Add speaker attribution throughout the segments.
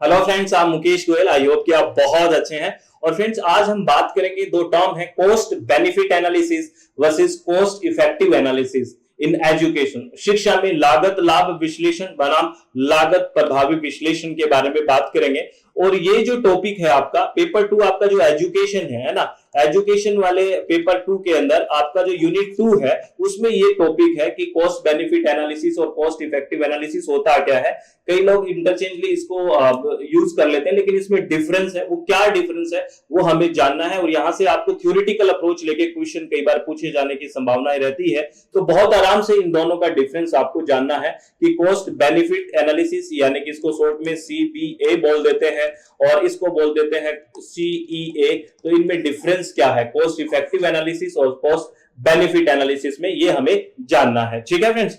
Speaker 1: Hello friends, आप Mukesh Goyal. I hope कि आप बहुत अच्छे हैं। और फ्रेंड्स, आज हम बात करेंगे दो टर्म है, cost benefit analysis versus cost effective analysis in education. शिक्षा में लागत लाभ विश्लेषण बनाम लागत प्रभावी विश्लेषण के बारे में बात करेंगे। और ये जो टॉपिक है आपका पेपर 2, आपका जो एजुकेशन है ना, एजुकेशन वाले पेपर 2 के अंदर आपका जो यूनिट 2 है उसमें ये टॉपिक है कि कॉस्ट बेनिफिट एनालिसिस और कॉस्ट इफेक्टिव एनालिसिस होता क्या है। कई लोग इंटरचेंजली इसको यूज कर लेते हैं, लेकिन इसमें डिफरेंस है, वो क्या डिफरेंस है वो हमें जानना है। और यहां से आपको थ्योरेटिकल अप्रोच लेके क्वेश्चन कई बार पूछे जाने की संभावनाएं रहती है, तो बहुत आराम से इन दोनों का डिफरेंस आपको जानना है कि कॉस्ट बेनिफिट एनालिसिस यानी कि इसको शॉर्ट में CBA बोल देते हैं और इसको बोल देते हैं CEA। तो इनमें डिफरेंस क्या है, कॉस्ट इफेक्टिव एनालिसिस और कॉस्ट बेनिफिट एनालिसिस में, ये हमें जानना है। ठीक है फ्रेंड्स,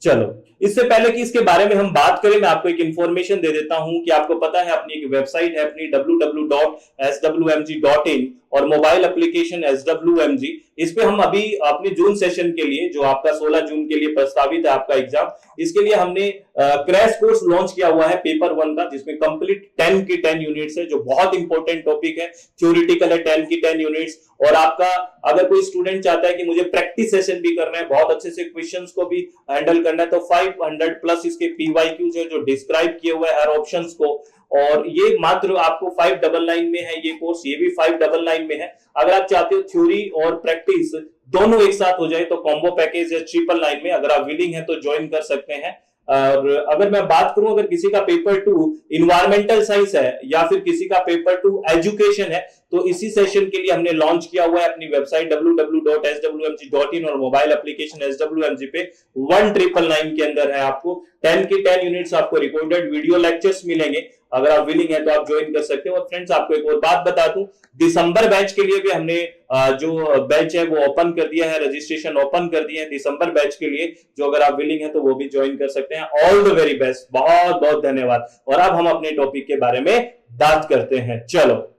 Speaker 1: चलो इससे पहले कि इसके बारे में हम बात करें, मैं आपको एक इंफॉर्मेशन दे देता हूं कि आपको पता है अपनी एक वेबसाइट है अपनी www.swmg.in और मोबाइल एप्लीकेशन SWMG। इस पे हम अभी अपने जून सेशन के लिए, जो आपका 16 जून के लिए प्रस्तावित है आपका एग्जाम, इसके लिए हमने क्रैश कोर्स लॉन्च किया हुआ है पेपर 1 का, जिसमें कंप्लीट 10 की 10 यूनिट्स है, जो बहुत इंपॉर्टेंट टॉपिक है। थ्योरेटिकल है 10 की 10 यूनिट्स। और आपका अगर कोई स्टूडेंट चाहता है कि मुझे प्रैक्टिस सेशन भी करना है, बहुत अच्छे से क्वेश्चंस को भी हैंडल करना है, तो 500 प्लस इसके PYQs है जो डिस्क्राइब किए हुए हर ऑप्शंस को। और ये मात्र आपको 599 में है ये कोर्स, ये भी 599 में है। अगर आप चाहते हो थ्योरी और प्रैक्टिस दोनों एक साथ हो जाए तो कॉम्बो पैकेज है 999 में, अगर आप विलिंग है तो ज्वाइन कर सकते हैं। और अगर मैं बात करूं, अगर किसी का पेपर 2 इन्वायरमेंटल साइंस है या फिर किसी का पेपर 2 एजुकेशन है, तो इसी सेशन के लिए हमने लॉन्च किया हुआ है अपनी वेबसाइट www.swmg.in और मोबाइल एप्लीकेशन SWMG पे 1999 के अंदर है। आपको 10 की 10 यूनिट्स आपको रिकॉर्डेड वीडियो लेक्चर्स मिलेंगे। अगर आप विलिंग है तो आप ज्वाइन कर सकते हो। और फ्रेंड्स, आपको एक और बात बता दूं, दिसंबर बैच के लिए भी हमने जो बैच है वो ओपन कर दिया है, रजिस्ट्रेशन ओपन कर दिया है दिसंबर बैच के लिए, जो अगर आप विलिंग है तो वो भी ज्वाइन कर सकते हैं। ऑल द वेरी बेस्ट, बहुत बहुत धन्यवाद। और अब हम अपने टॉपिक के बारे में बात करते हैं। चलो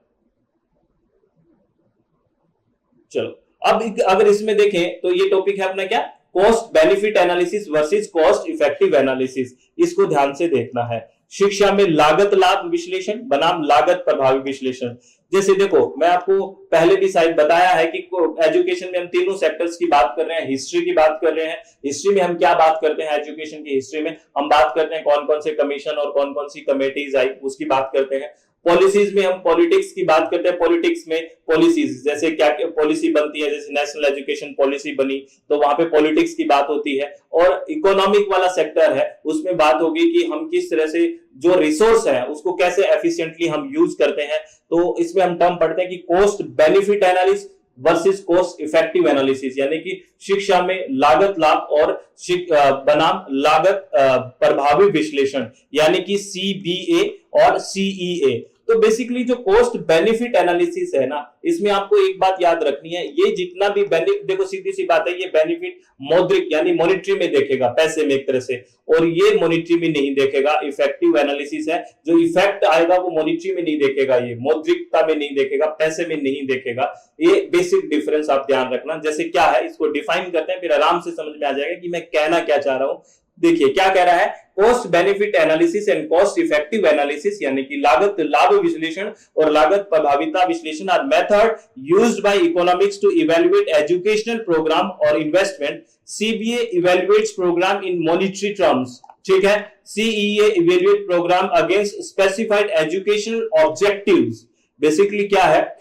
Speaker 1: अब अगर इसमें देखें तो ये टॉपिक है अपना क्या, cost benefit analysis versus cost effective analysis. इसको ध्यान से देखना है। शिक्षा में लागत लाभ विश्लेषण बनाम लागत प्रभावी विश्लेषण। जैसे देखो, मैं आपको पहले भी शायद बताया है कि एजुकेशन में हम तीनों सेक्टर्स की बात कर रहे हैं, हिस्ट्री की बात कर रहे हैं। हिस्ट्री में हम क्या बात करते हैं, एजुकेशन की हिस्ट्री में हम बात करते हैं कौन कौन से कमीशन और कौन कौन सी कमेटीज आई, उसकी बात करते हैं। पॉलिसीज में हम पॉलिटिक्स की बात करते हैं, पॉलिटिक्स में पॉलिसीज जैसे क्या पॉलिसी बनती है, जैसे नेशनल एजुकेशन पॉलिसी बनी तो वहां पे पॉलिटिक्स की बात होती है। और इकोनॉमिक वाला सेक्टर है, उसमें बात होगी कि हम किस तरह से जो रिसोर्स है उसको कैसे एफिशिएंटली हम यूज करते हैं। तो इसमें हम टर्म पढ़ते हैं कि cost benefit analysis versus cost effective analysis, यानी कि शिक्षा में लागत लाभ और बनाम लागत प्रभावी विश्लेषण, यानी कि CBA और CEA। तो बेसिकली जो कॉस्ट बेनिफिट एनालिसिस है ना, इसमें आपको एक बात याद रखनी है, ये जितना भी बेनिफिट, देखो सीधी सी बात है, ये बेनिफिट मौद्रिक यानी मॉनिटरी में देखेगा, पैसे में एक तरह से, और ये मॉनिटरी में नहीं देखेगा। इफेक्टिव एनालिसिस है, जो इफेक्ट आएगा वो मॉनिटरी में नहीं देखेगा, ये मौद्रिकता में नहीं देखेगा, पैसे में नहीं देखेगा। ये बेसिक डिफरेंस आप ध्यान रखना। जैसे क्या है, इसको डिफाइन करते हैं, फिर आराम से समझ में आ जाएगा कि मैं कहना क्या चाह रहा हूं। देखिए क्या कह रहा है, cost benefit analysis and cost effective analysis, यानी कि लागत लाभ विश्लेषण और लागत प्रभाविता विश्लेषण are method used by economics to evaluate educational program और investment. CBA evaluates program in monetary terms, ठीक है। CEA evaluate program against specified educational objectives. Basically क्या है,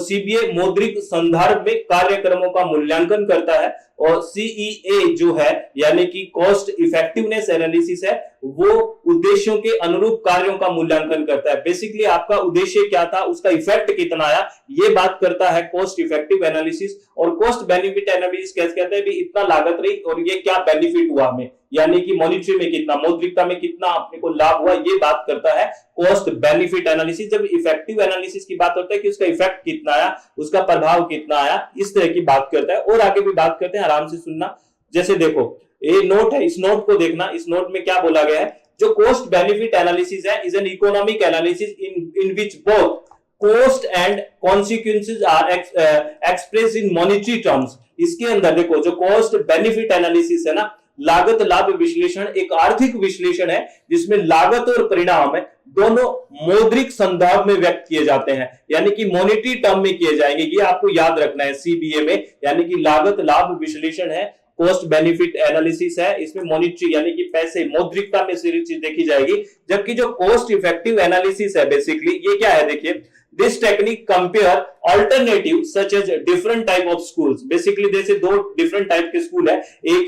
Speaker 1: CBA मौद्रिक संदर्भ में कार्यक्रमों का मूल्यांकन करता है, और CEA जो है यानी कि कॉस्ट इफेक्टिवनेस एनालिसिस है, वो उद्देश्यों के अनुरूप कार्यों का मूल्यांकन करता है। बेसिकली आपका उद्देश्य क्या था, उसका इफेक्ट कितना आया, ये बात करता है कॉस्ट इफेक्टिव एनालिसिस। और कॉस्ट बेनिफिट एनालिसिस कैसे कहते हैं भी इतना लागत रही और ये क्या बेनिफिट हुआ हमें, यानी कि मॉनिटरी में कितना, मौद्रिकता में कितना अपने को लाभ हुआ, ये बात करता है कॉस्ट बेनिफिट एनालिसिस। जब इफेक्टिव एनालिसिस की बात होता है कि उसका इफेक्ट कितना आया, उसका प्रभाव कितना आया, इस तरह की बात करता है। और आगे भी बात करते हैं, आराम से सुनना। जैसे देखो ये नोट है, इस नोट को देखना, इस नोट में क्या बोला गया है, जो कॉस्ट बेनिफिट एनालिसिस है is an economic analysis in which both cost and consequences are express in monetary terms. इसके अंदर देखो जो कॉस्ट बेनिफिट एनालिसिस है ना, लागत लाभ विश्लेषण एक आर्थिक विश्लेषण है जिसमें लागत और परिणाम है दोनों मौद्रिक संदर्भ में व्यक्त किए जाते हैं, यानी कि मॉनेटरी टर्म में किए जाएंगे। ये आपको याद रखना है सीबीए में, यानी कि लागत लाभ विश्लेषण है, कॉस्ट बेनिफिट एनालिसिस है, इसमें मॉनेटरी यानी कि पैसे मौद्रिकता में सारी चीज देखी जाएगी। जबकि जो कॉस्ट इफेक्टिव एनालिसिस है बेसिकली ये क्या है, देखिए this technique compare alternative such as different type of schools. Basically जैसे दो डिफरेंट टाइप के स्कूल है, एक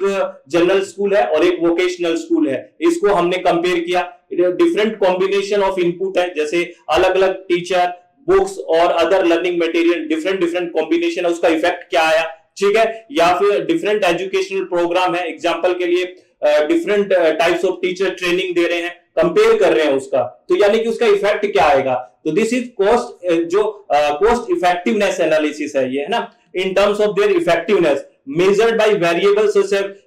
Speaker 1: जनरल स्कूल है और एक वोकेशनल स्कूल है, इसको हमने कंपेयर किया। डिफरेंट कॉम्बिनेशन ऑफ इनपुट है, जैसे अलग अलग टीचर, बुक्स और other learning material, different different combination है, उसका इफेक्ट क्या आया, ठीक है। या फिर डिफरेंट एजुकेशनल प्रोग्राम है, एग्जांपल के लिए different types of teacher training दे रहे हैं, कंपेयर कर रहे हैं उसका, तो यानी कि उसका इफेक्ट क्या आएगा। तो दिस इज कॉस्ट, जो कॉस्ट इफेक्टिवनेस एनालिसिस है ये, है ना, इन terms of their effectiveness measured by variables,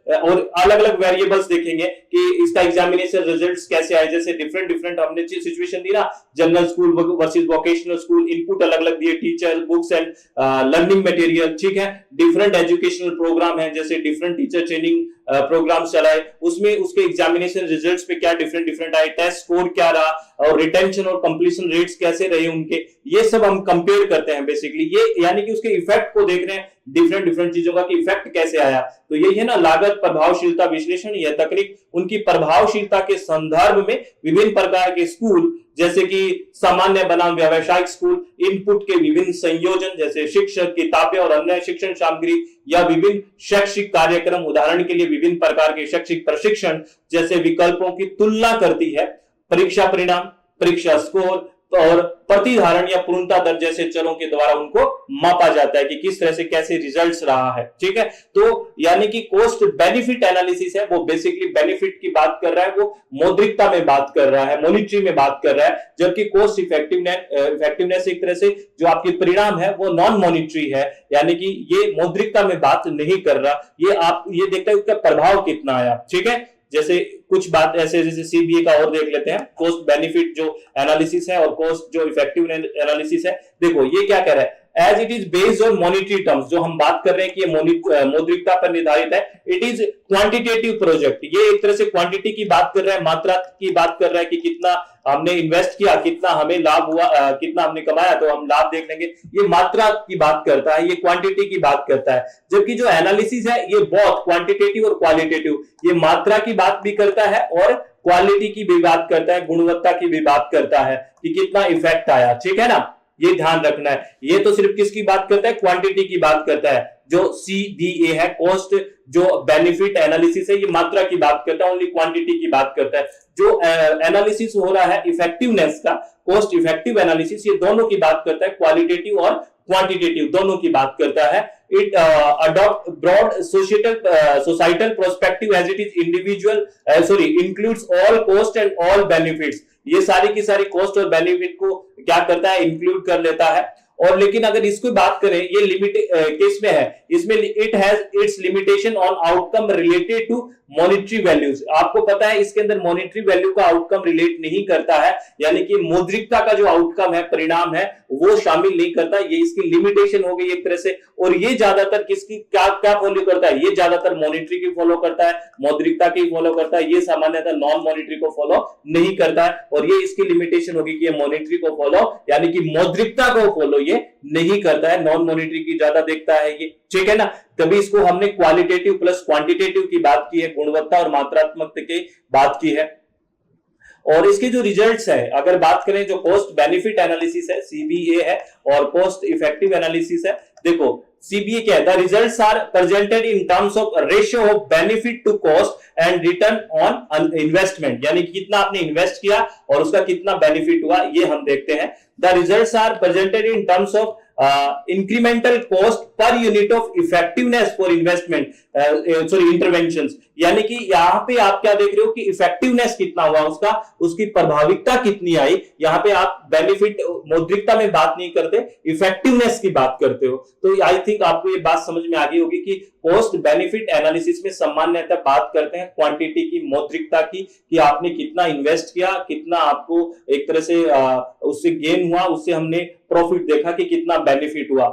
Speaker 1: और अलग अलग वेरिएबल्स देखेंगे कि इसका एग्जामिनेशन रिजल्ट्स कैसे आए। जैसे डिफरेंट डिफरेंट हमने सिचुएशन दी ना, general school versus vocational school, input अलग अलग दिए, teacher, books and learning material, ठीक है। डिफरेंट एजुकेशनल प्रोग्राम है, जैसे डिफरेंट टीचर ट्रेनिंग प्रोग्राम चलाए, उसमें उसके एग्जामिनेशन रिजल्ट्स पे क्या डिफरेंट डिफरेंट आए, टेस्ट स्कोर क्या रहा और रिटेंशन और कंप्लीशन रेट्स कैसे रहे उनके, ये सब हम कंपेयर करते हैं बेसिकली। ये यानी कि उसके इफेक्ट को देख रहे हैं, डिफरेंट डिफरेंट चीजों का कि इफेक्ट कैसे आया। तो यही है ना लागत प्रभावशीलता विश्लेषण। यह तकनीक उनकी प्रभावशीलता के संदर्भ में विभिन्न प्रकार के स्कूल, जैसे कि सामान्य बनाम व्यावसायिक स्कूल, इनपुट के विभिन्न संयोजन जैसे शिक्षक, किताबें और अन्य शिक्षण सामग्री, या विभिन्न शैक्षिक कार्यक्रम, उदाहरण के लिए विभिन्न प्रकार के शैक्षिक प्रशिक्षण जैसे विकल्पों की तुलना करती है, परीक्षा परिणाम, परीक्षा स्कोर और प्रतिधारण या पूर्णता दर जैसे चरों के द्वारा उनको मापा जाता है कि किस तरह से कैसे रिजल्ट्स रहा है, ठीक है। तो यानी कि कॉस्ट बेनिफिट एनालिसिस है, वो बेसिकली बेनिफिट की बात कर रहा है, वो मौद्रिकता में बात कर रहा है, मॉनिटरी में बात कर रहा है। जबकि कॉस्ट इफेक्टिवनेस एक तरह से जो आपकी परिणाम है वो नॉन मॉनिटरी है, यानी कि ये मौद्रिकता में बात नहीं कर रहा, ये देखता है उसका प्रभाव कितना आया, ठीक है। जैसे कुछ बात ऐसे जैसे सीबीए का और देख लेते हैं, कॉस्ट बेनिफिट जो एनालिसिस है और कॉस्ट जो इफेक्टिव एनालिसिस है। देखो ये क्या कह रहा है, as it is based on monetary terms, जो हम बात कर रहे हैं कि ये मौद्रिकता पर निर्धारित है, इट इज क्वांटिटेटिव प्रोजेक्ट। ये एक तरह से क्वांटिटी की बात कर रहा है, मात्रा की बात कर रहा है कि कितना हमने इन्वेस्ट किया, कितना हमें लाभ हुआ, कितना हमने कमाया, तो हम लाभ देख लेंगे। ये मात्रा की बात करता है, ये क्वांटिटी की बात करता है। जबकि जो एनालिसिस है ये बहुत क्वांटिटेटिव और क्वालिटेटिव, ये मात्रा की बात भी करता है और क्वालिटी की भी बात करता है, गुणवत्ता की भी बात करता है कि कितना इफेक्ट आया, ठीक है ना। ये ध्यान रखना है, ये तो सिर्फ किसकी बात करता है, क्वांटिटी की बात करता है। जो सीबीए है, कॉस्ट जो बेनिफिट एनालिसिस है, ये मात्रा की बात करता है, ओनली क्वांटिटी की बात करता है। जो एनालिसिस हो रहा है इफेक्टिवनेस का, कॉस्ट इफेक्टिव एनालिसिस, ये दोनों की बात करता है, क्वालिटेटिव और क्वांटिटेटिव दोनों की बात करता है। It adopt broad societal perspective as it is individual includes all cost and all benefits. ये सारी की सारी कॉस्ट और बेनिफिट को क्या करता है, इंक्लूड कर लेता है। और लेकिन अगर इसको बात करें, ये लिमिट केस में है, इसमें it has its limitation on outcome related to monetary values. आपको पता है इसके अंदर मॉनिटरी वैल्यू का आउटकम रिलेट नहीं करता है, यानी कि मौद्रिकता का जो आउटकम है, परिणाम है, वो शामिल नहीं करता। ये इसकी लिमिटेशन हो गई एक तरह से। और ये ज्यादातर किसकी क्या क्या फॉलो करता है, ये ज्यादातर मॉनिटरी की फॉलो करता है, मौद्रिकता की फॉलो करता है। ये सामान्यतः नॉन मॉनिटरी को फॉलो नहीं करता है, और ये इसकी लिमिटेशन होगी कि ये मॉनिटरी को फॉलो यानी कि मौद्रिकता को फॉलो ये नहीं करता है, नॉन मॉनिटरी की ज्यादा देखता है ये, ठीक है ना। तभी इसको हमने क्वालिटेटिव प्लस क्वांटिटेटिव की बात की है, गुणवत्ता और मात्रात्मक की बात की है। और इसके जो रिजल्ट्स है, अगर बात करें, जो कॉस्ट बेनिफिट एनालिसिस है सीबीए है, और कॉस्ट इफेक्टिव एनालिसिस है। देखो सीबीए क्या है, the results are presented in terms of ratio of benefit to cost and return on investment, यानी कितना आपने इन्वेस्ट किया और उसका कितना बेनिफिट हुआ, ये हम देखते हैं। The results are presented in terms of incremental cost per unit of effectiveness for investment interventions, यानी कि यहां पे आप क्या देख रहे हो कि इफेक्टिवनेस कितना हुआ उसका, उसकी प्रभाविकता कितनी आई। यहां पे आप बेनिफिट मौद्रिकता में बात नहीं करते, इफेक्टिवनेस की बात करते हो। तो आई थिंक आपको ये बात समझ में आ गई होगी कि कॉस्ट बेनिफिट एनालिसिस में सामान्यतः बात करते हैं क्वांटिटी की, मौद्रिकता की, कि आपने कितना इन्वेस्ट किया, कितना आपको एक तरह से उससे गेन हुआ, उससे हमने प्रॉफिट देखा कि कितना बेनिफिट हुआ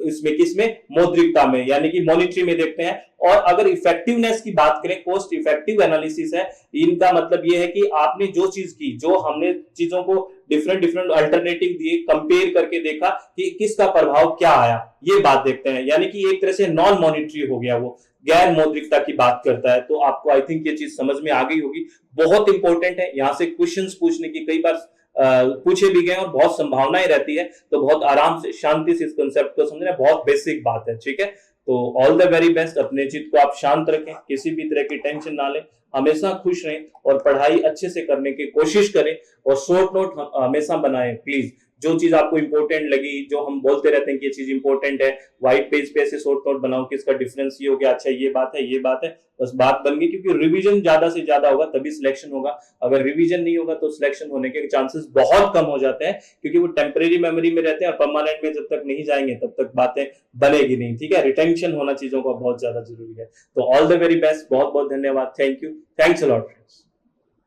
Speaker 1: इसमें, किसमें, मौद्रिकता में, यानी कि मॉनिटरी में देखते हैं। और अगर इफेक्टिवनेस की बात करें, कॉस्ट इफेक्टिव एनालिसिस है, इनका मतलब ये है कि आपने जो चीज की, जो हमने चीजों को डिफरेंट डिफरेंट अल्टरनेटिव दिए, कंपेयर करके देखा कि किसका प्रभाव क्या आया, ये बात देखते हैं। यानी कि एक तरह से नॉन मॉनिटरी हो गया, वो गैर मौद्रिकता की बात करता है। तो आपको आई थिंक ये चीज समझ में आ गई होगी, बहुत इंपॉर्टेंट है। यहाँ से क्वेश्चंस पूछने की कई बार पूछे भी गए और बहुत संभावनाएं रहती है, तो बहुत आराम से शांति से इस कंसेप्ट को समझना बहुत बेसिक बात है, ठीक है। तो ऑल द वेरी बेस्ट, अपने चित्त को आप शांत रखें, किसी भी तरह की टेंशन ना लें, हमेशा खुश रहें और पढ़ाई अच्छे से करने की कोशिश करें। और शॉर्ट नोट हमेशा बनाएं प्लीज, जो चीज आपको इंपॉर्टेंट लगी, जो हम बोलते रहते हैं कि ये चीज इंपॉर्टेंट है, व्हाइट पेज पे ऐसे शॉर्ट नोट बनाओ कि इसका डिफरेंस ये हो गया, अच्छा ये बात है, ये बात है, बस बात बन गई। क्योंकि रिवीजन ज्यादा से ज्यादा होगा तभी सिलेक्शन होगा, अगर रिवीजन नहीं होगा तो सिलेक्शन होने के चांसेस बहुत कम हो जाते हैं, क्योंकि वो टेम्परेरी मेमोरी में रहते हैं और परमानेंट में जब तक नहीं जाएंगे तब तक बातें बनेगी नहीं, ठीक है। रिटेंशन होना चीजों का बहुत ज्यादा जरूरी है। तो ऑल द वेरी बेस्ट, बहुत बहुत धन्यवाद, thank you, thanks a lot.